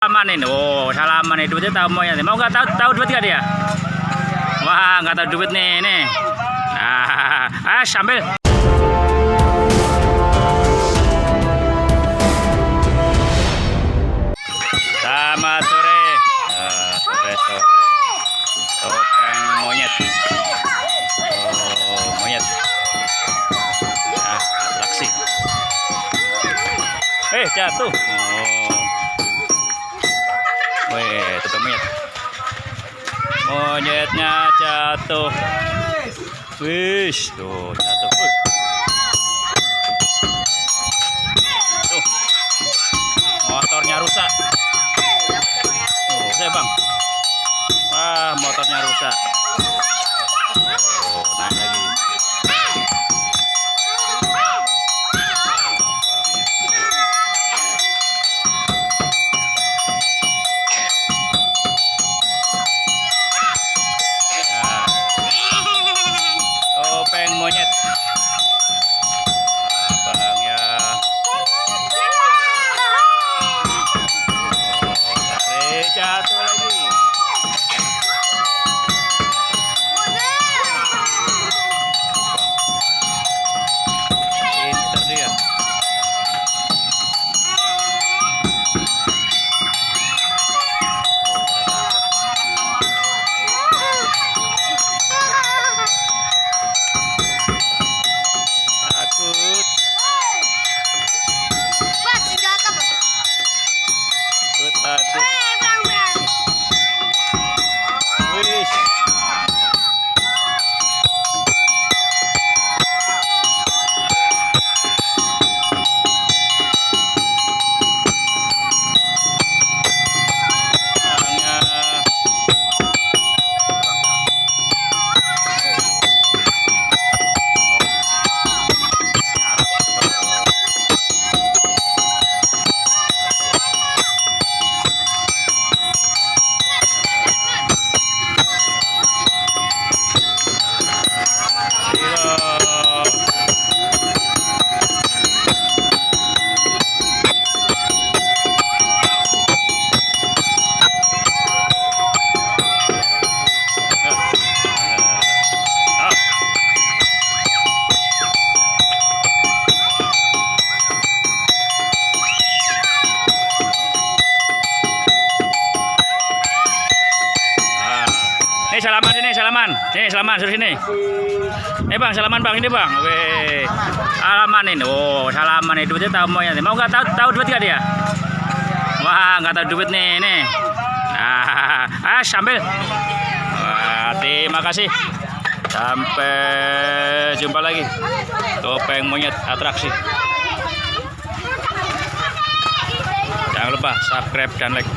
Salaman ini, salaman nih duitnya tahu mau ya? Mau nggak tahu duit nggak dia? Wah, nggak tahu duit nih, ini. Sambil. Selamat sore. Sore. Topeng monyet. Monyet. Atraksi. Jatuh. Topeng monyet. Monyetnya jatuh. Wish, tuh jatuh. Tuh. Motornya rusak. Saya bang. Wah, motornya rusak. Naik lagi. Topeng monyet. Abang ya. Jatuh lagi. Pinter dia. Takut. Takut. Wish. Salaman ini, salaman. Nih, salaman suruh sini. Bang, salaman bang ini bang. Weh, salaman ini. Salaman ini duitnya tahu mau ya? Mau nggak tahu duit nggak dia? Wah, nggak tahu duit nih, ini. Sambil. Wah, terima kasih. Sampai jumpa lagi. Topeng monyet atraksi. Jangan lupa subscribe dan like.